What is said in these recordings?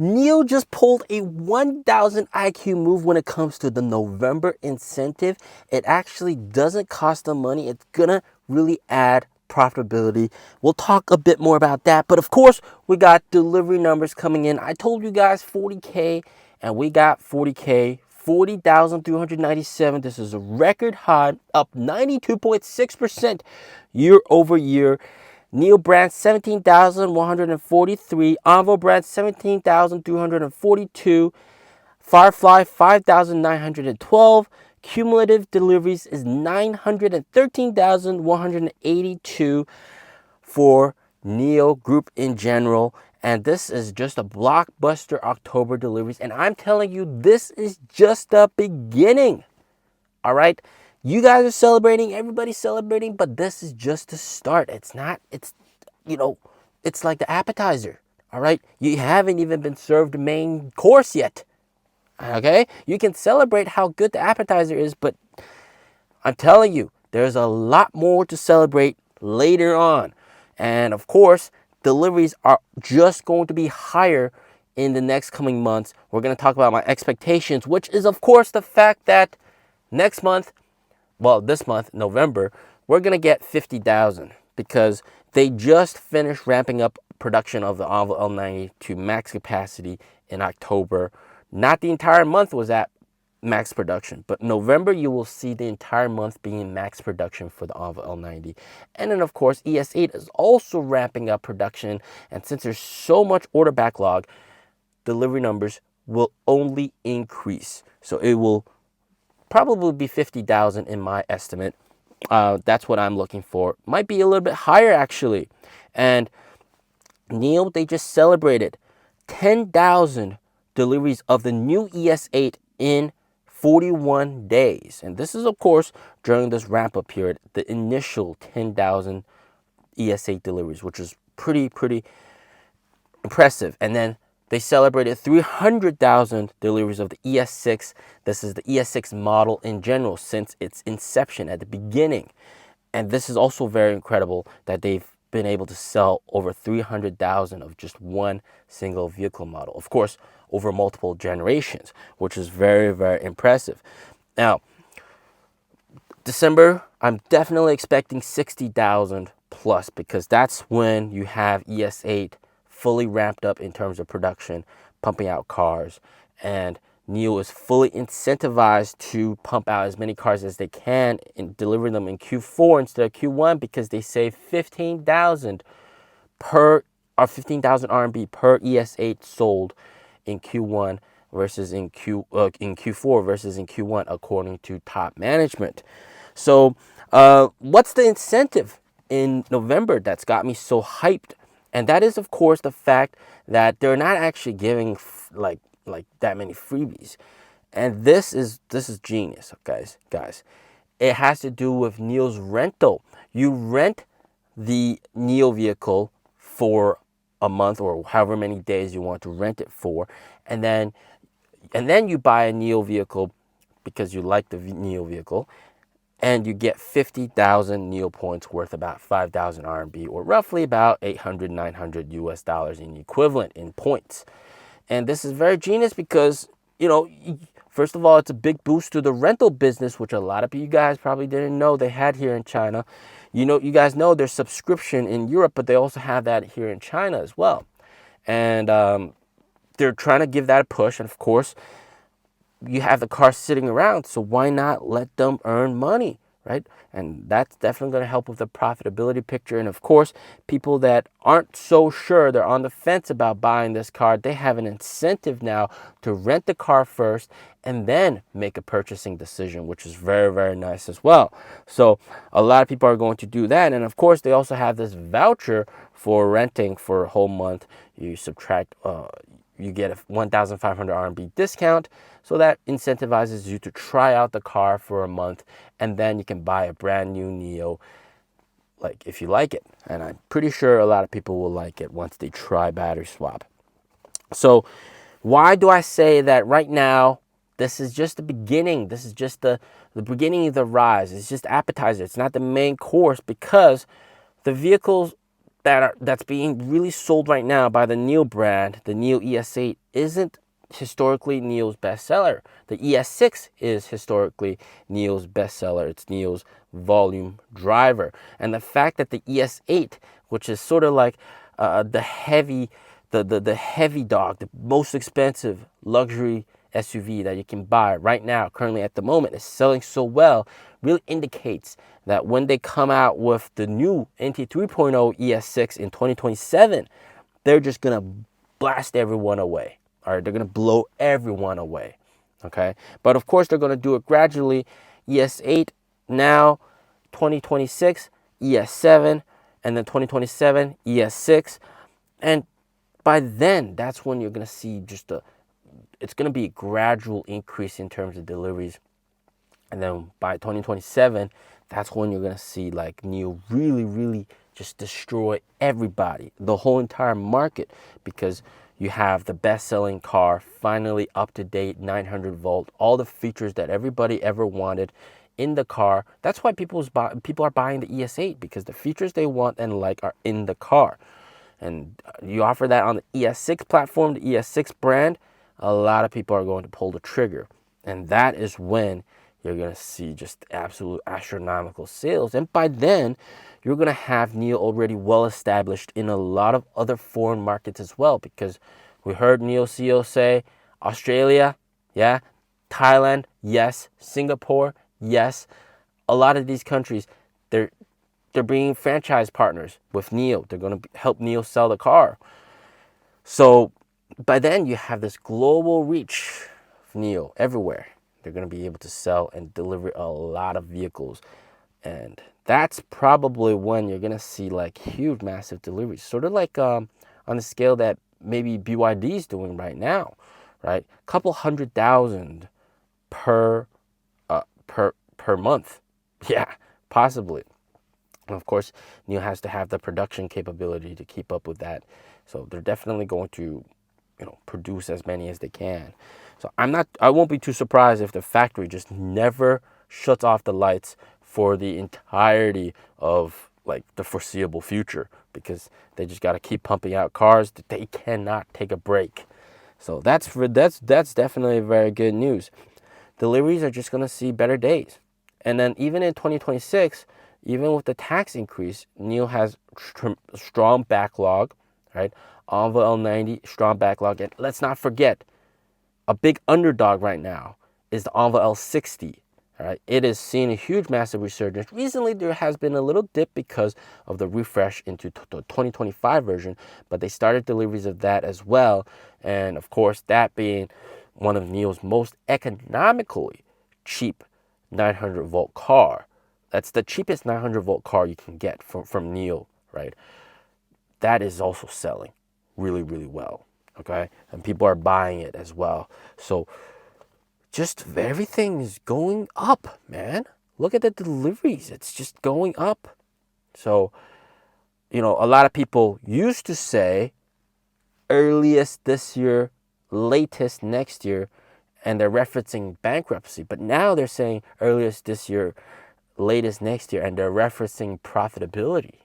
NIO just pulled a 1,000 IQ move when it comes to the November incentive. It actually doesn't cost them money. It's gonna really add profitability. We'll talk a bit more about that. But of course, we got delivery numbers coming in. I told you guys 40K, and we got 40K, 40,397. This is a record high, up 92.6% year over year. NIO brand 17,143, Envo brand 17,342, Firefly 5,912, cumulative deliveries is 913,182 for NIO Group in general. And this is just a blockbuster October deliveries. And I'm telling you, this is just the beginning. All right. You guys are celebrating, everybody's celebrating, but this is just the start. It's like the appetizer. All right. You haven't even been served the main course yet. Okay. You can celebrate how good the appetizer is, but I'm telling you, there's a lot more to celebrate later on. And of course, deliveries are just going to be higher in the next coming months. We're going to talk about my expectations, which is, of course, the fact that next month, well, this month, November, we're going to get 50,000 because they just finished ramping up production of the Envo L90 to max capacity in October. Not the entire month was at max production, but November you will see the entire month being max production for the Envo L90. And then of course ES8 is also ramping up production, and since there's so much order backlog, delivery numbers will only increase. So it will probably be 50,000 in my estimate. That's what I'm looking for. Might be a little bit higher actually. And NIO, they just celebrated 10,000 deliveries of the new ES8 in 41 days. And this is, of course, during this ramp-up period, the initial 10,000 ES8 deliveries, which is pretty impressive. And then they celebrated 300,000 deliveries of the ES6. This is the ES6 model in general since its inception at the beginning. And this is also very incredible that they've been able to sell over 300,000 of just one single vehicle model. Of course, over multiple generations, which is very impressive. Now, December, I'm definitely expecting 60,000 plus because that's when you have ES8 fully ramped up in terms of production, pumping out cars, and NIO is fully incentivized to pump out as many cars as they can and deliver them in Q4 instead of Q1 because they save 15,000 per or 15,000 RMB per ES8 sold in Q1 versus in Q4 versus in Q1 according to top management. So, what's the incentive in November that's got me so hyped? And that is, of course, the fact that they're not actually giving like that many freebies. And this is genius, guys. It has to do with NIO's rental. You rent the NIO vehicle for a month or however many days you want to rent it for, and then you buy a NIO vehicle because you like the NIO vehicle, and you get 50,000 NIO points worth about 5,000 RMB, or roughly about 800, 900 US dollars in equivalent in points. And this is very genius because, first of all, it's a big boost to the rental business, which a lot of you guys probably didn't know they had here in China. You guys know there's subscription in Europe, but they also have that here in China as well. And they're trying to give that a push. And of course, you have the car sitting around, so why not let them earn money, right? And that's definitely going to help with the profitability picture. And of course, people that aren't so sure, they're on the fence about buying this car, they have an incentive now to rent the car first and then make a purchasing decision, which is very nice as well. So a lot of people are going to do that. And of course, they also have this voucher for renting for a whole month. You subtract, you get a 1,500 RMB discount. So that incentivizes you to try out the car for a month, and then you can buy a brand new NIO, like if you like it. And I'm pretty sure a lot of people will like it once they try battery swap. So why do I say that right now? This is just the beginning. This is just the beginning of the rise. It's just appetizer. It's not the main course, because the vehicles that's being really sold right now by the NIO brand, the NIO ES8, isn't historically NIO's bestseller. The ES6 is historically NIO's bestseller. It's NIO's volume driver. And the fact that the ES8, which is sort of like the heavy dog, the most expensive luxury SUV that you can buy right now, currently at the moment, is selling so well, really indicates that when they come out with the new NT 3.0 ES6 in 2027, they're just gonna blast everyone away. All right, they're gonna blow everyone away. Okay, but of course they're gonna do it gradually. ES8 now, 2026 ES7, and then 2027 ES6, and by then that's when you're gonna see just it's gonna be a gradual increase in terms of deliveries, and then by 2027, that's when you're gonna see like NIO really just destroy everybody, the whole entire market, because you have the best-selling car, finally up to date, 900 volt, all the features that everybody ever wanted in the car. That's why people are buying the ES8, because the features they want and like are in the car. And you offer that on the ES6 platform, the ES6 brand, a lot of people are going to pull the trigger. And that is when you're going to see just absolute astronomical sales. And by then, you're going to have NIO already well established in a lot of other foreign markets as well, because we heard NIO CEO say Australia, yeah, Thailand, yes, Singapore, yes. A lot of these countries, they're bringing franchise partners with NIO. They're going to help NIO sell the car. So by then, you have this global reach of NIO everywhere. They're going to be able to sell and deliver a lot of vehicles. And that's probably when you're going to see like huge, massive deliveries. Sort of like on the scale that maybe BYD is doing right now, right? A couple 100,000 per month. Yeah, possibly. And of course, NIO has to have the production capability to keep up with that. So they're definitely going to, produce as many as they can. So I won't be too surprised if the factory just never shuts off the lights for the entirety of like the foreseeable future, because they just got to keep pumping out cars. They cannot take a break. So that's definitely very good news. Deliveries are just going to see better days. And then even in 2026, even with the tax increase, NIO has strong backlog, right? Envo L90, strong backlog. And let's not forget, a big underdog right now is the Envo L60. All right, it is seeing a huge, massive resurgence. Recently, there has been a little dip because of the refresh into the 2025 version, but they started deliveries of that as well. And of course, that being one of NIO's most economically cheap 900 volt car. That's the cheapest 900 volt car you can get from NIO, right? That is also selling really well, okay? And people are buying it as well. So just everything is going up, man. Look at the deliveries. It's just going up. So, a lot of people used to say earliest this year, latest next year, and they're referencing bankruptcy. But now they're saying earliest this year, latest next year, and they're referencing profitability,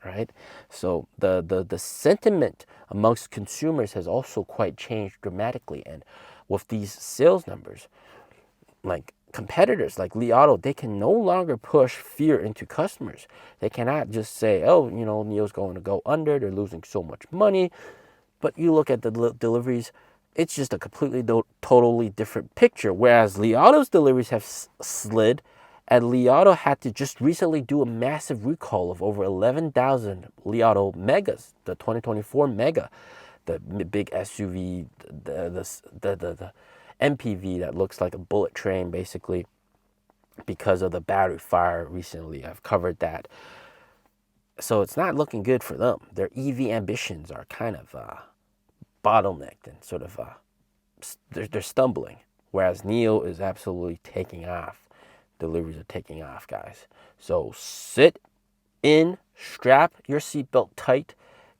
right? So the sentiment amongst consumers has also quite changed dramatically. And with these sales numbers, like competitors like Li Auto, they can no longer push fear into customers. They cannot just say, oh, NIO's going to go under, they're losing so much money. But you look at the deliveries, it's just a completely totally different picture. Whereas Li Auto's deliveries have slid, and Li Auto had to just recently do a massive recall of over 11,000 Li Auto Megas, the 2024 Mega, the big SUV, the MPV that looks like a bullet train, basically, because of the battery fire recently. I've covered that. So it's not looking good for them. Their EV ambitions are kind of bottlenecked and sort of they're stumbling, whereas NIO is absolutely taking off. Deliveries are taking off, guys. So sit in, strap your seatbelt tight,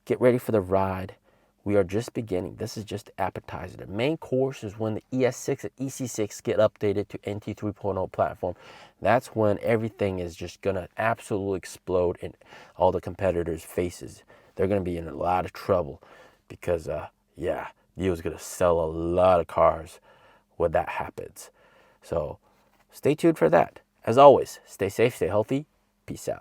get ready for the ride. We are just beginning. This is just the appetizer. The main course is when the ES6 and EC6 get updated to NT 3.0 platform. That's when everything is just going to absolutely explode in all the competitors' faces. They're going to be in a lot of trouble because, NIO is going to sell a lot of cars when that happens. So stay tuned for that. As always, stay safe, stay healthy. Peace out.